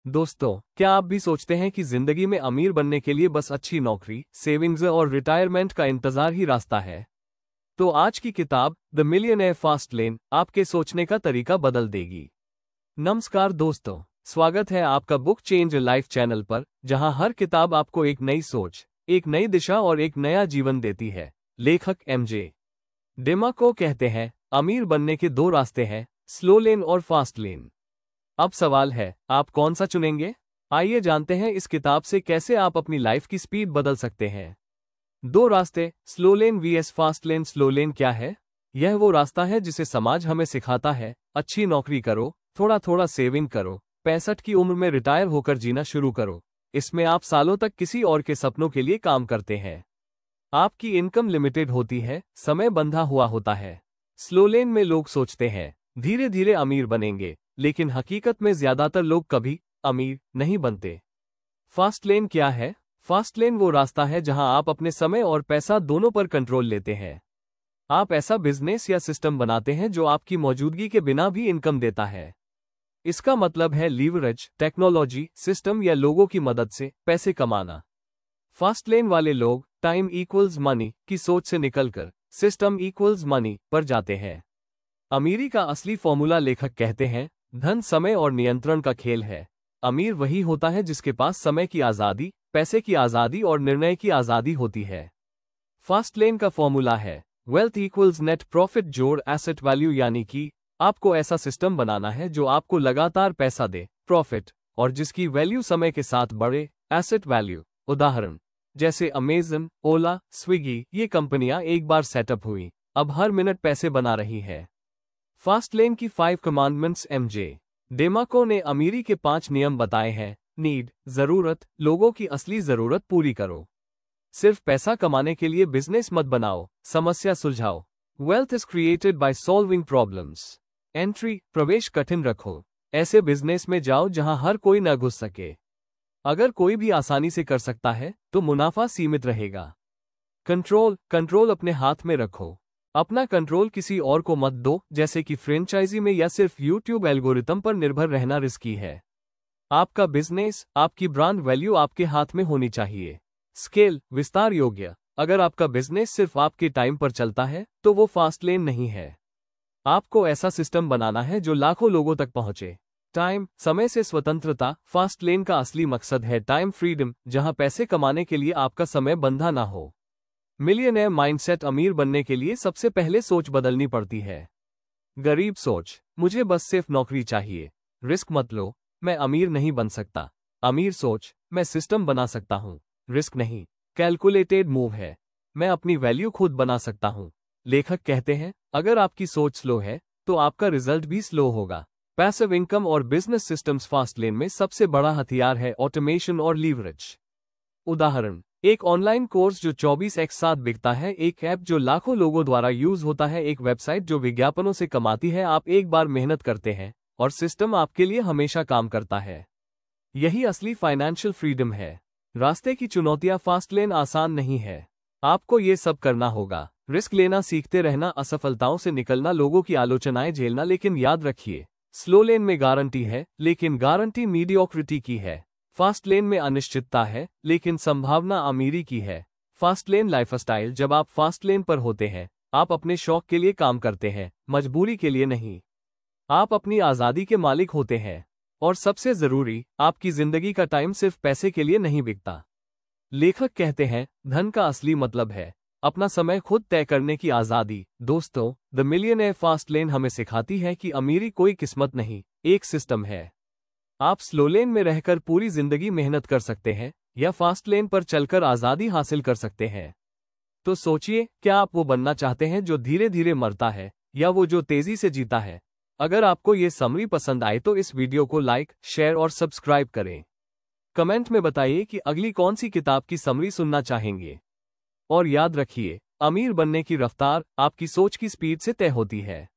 दोस्तों, क्या आप भी सोचते हैं कि जिंदगी में अमीर बनने के लिए बस अच्छी नौकरी, सेविंग्स और रिटायरमेंट का इंतजार ही रास्ता है? तो आज की किताब द मिलियनेयर फास्ट लेन आपके सोचने का तरीका बदल देगी। नमस्कार दोस्तों, स्वागत है आपका बुक चेंज लाइफ चैनल पर, जहां हर किताब आपको एक नई सोच, एक नई दिशा और एक नया जीवन देती है। लेखक एमजे डेमाको कहते हैं, अमीर बनने के दो रास्ते हैं, स्लो लेन और फास्ट लेन। अब सवाल है, आप कौन सा चुनेंगे? आइए जानते हैं इस किताब से कैसे आप अपनी लाइफ की स्पीड बदल सकते हैं। दो रास्ते, slow lane vs fast lane. Slow lane क्या है? यह वो रास्ता है जिसे समाज हमें सिखाता है, अच्छी नौकरी करो, थोड़ा थोड़ा सेविंग करो, 65 की उम्र में रिटायर होकर जीना शुरू करो। इसमें आप सालों तक किसी और के सपनों के लिए काम करते हैं। आपकी इनकम लिमिटेड होती है, समय बंधा हुआ होता है। स्लो लेन में लोग सोचते हैं धीरे धीरे अमीर बनेंगे, लेकिन हकीकत में ज्यादातर लोग कभी अमीर नहीं बनते। फास्ट लेन क्या है? फास्ट लेन वो रास्ता है जहां आप अपने समय और पैसा दोनों पर कंट्रोल लेते हैं। आप ऐसा बिजनेस या सिस्टम बनाते हैं जो आपकी मौजूदगी के बिना भी इनकम देता है। इसका मतलब है लीवरेज, टेक्नोलॉजी, सिस्टम या लोगों की मदद से पैसे कमाना। फास्ट लेन वाले लोग टाइम इक्वल्स मनी की सोच से निकलकर सिस्टम इक्वल्स मनी पर जाते हैं। अमीरी का असली फॉर्मूला, लेखक कहते हैं, धन, समय और नियंत्रण का खेल है। अमीर वही होता है जिसके पास समय की आज़ादी, पैसे की आज़ादी और निर्णय की आज़ादी होती है। फास्ट लेन का फॉर्मूला है वेल्थ इक्वल्स नेट प्रॉफिट जोड़ एसेट वैल्यू, यानी कि आपको ऐसा सिस्टम बनाना है जो आपको लगातार पैसा दे, प्रॉफिट, और जिसकी वैल्यू समय के साथ बढ़े, एसेट वैल्यू। उदाहरण जैसे अमेजन, ओला, स्विगी, ये कंपनियां एक बार सेटअप हुई, अब हर मिनट पैसे बना रही है। फास्ट लेन की 5 कमांडमेंट्स। एमजे डेमाको ने अमीरी के 5 नियम बताए हैं। नीड, जरूरत, लोगों की असली जरूरत पूरी करो। सिर्फ पैसा कमाने के लिए बिजनेस मत बनाओ, समस्या सुलझाओ। Wealth is created by solving problems. Entry, प्रवेश कठिन रखो। ऐसे बिजनेस में जाओ जहां हर कोई न घुस सके। अगर कोई भी आसानी से कर सकता है तो मुनाफा सीमित रहेगा। कंट्रोल, कंट्रोल अपने हाथ में रखो। अपना कंट्रोल किसी और को मत दो, जैसे कि फ्रेंचाइजी में या सिर्फ यूट्यूब एल्गोरिथम पर निर्भर रहना रिस्की है। आपका बिजनेस, आपकी ब्रांड वैल्यू आपके हाथ में होनी चाहिए। स्केल, विस्तार योग्य। अगर आपका बिजनेस सिर्फ आपके टाइम पर चलता है तो वो फास्ट लेन नहीं है। आपको ऐसा सिस्टम बनाना है जो लाखों लोगों तक पहुंचे। टाइम, समय से स्वतंत्रता। फास्ट लेन का असली मकसद है टाइम फ्रीडम, जहां पैसे कमाने के लिए आपका समय बंधा ना हो। मिलियनेयर माइंडसेट, अमीर बनने के लिए सबसे पहले सोच बदलनी पड़ती है। गरीब सोच, मुझे बस सिर्फ नौकरी चाहिए। रिस्क मत लो, मैं अमीर नहीं बन सकता। अमीर सोच, मैं सिस्टम बना सकता हूं। रिस्क नहीं, कैलकुलेटेड मूव है, मैं अपनी वैल्यू खुद बना सकता हूं। लेखक कहते हैं, अगर आपकी सोच स्लो है तो आपका रिजल्ट भी स्लो होगा। पैसिव इनकम और बिजनेस सिस्टम्स। फास्ट लेन में सबसे बड़ा हथियार है ऑटोमेशन और लीवरेज। उदाहरण, एक ऑनलाइन कोर्स जो 24x7 बिकता है, एक ऐप जो लाखों लोगों द्वारा यूज होता है, एक वेबसाइट जो विज्ञापनों से कमाती है। आप एक बार मेहनत करते हैं और सिस्टम आपके लिए हमेशा काम करता है। यही असली फाइनेंशियल फ्रीडम है। रास्ते की चुनौतियां, फास्ट लेन आसान नहीं है। आपको ये सब करना होगा, रिस्क लेना सीखते रहना, असफलताओं से निकलना, लोगों की आलोचनाएं झेलना। लेकिन याद रखिए, स्लो लेन में गारंटी है, लेकिन गारंटी मीडियोक्रिटी की है। फास्ट लेन में अनिश्चितता है, लेकिन संभावना अमीरी की है। फास्ट लेन लाइफस्टाइल, जब आप फास्ट लेन पर होते हैं, आप अपने शौक के लिए काम करते हैं, मजबूरी के लिए नहीं। आप अपनी आज़ादी के मालिक होते हैं। और सबसे जरूरी, आपकी जिंदगी का टाइम सिर्फ पैसे के लिए नहीं बिकता। लेखक कहते हैं, धन का असली मतलब है अपना समय खुद तय करने की आज़ादी। दोस्तों, द मिलियनेयर फास्ट लेन हमें सिखाती है कि अमीरी कोई किस्मत नहीं, एक सिस्टम है। आप स्लो लेन में रहकर पूरी जिंदगी मेहनत कर सकते हैं, या फास्ट लेन पर चलकर आज़ादी हासिल कर सकते हैं। तो सोचिए, क्या आप वो बनना चाहते हैं जो धीरे धीरे मरता है, या वो जो तेजी से जीता है? अगर आपको ये समरी पसंद आए तो इस वीडियो को लाइक, शेयर और सब्सक्राइब करें। कमेंट में बताइए कि अगली कौन सी किताब की समरी सुनना चाहेंगे। और याद रखिए, अमीर बनने की रफ्तार आपकी सोच की स्पीड से तय होती है।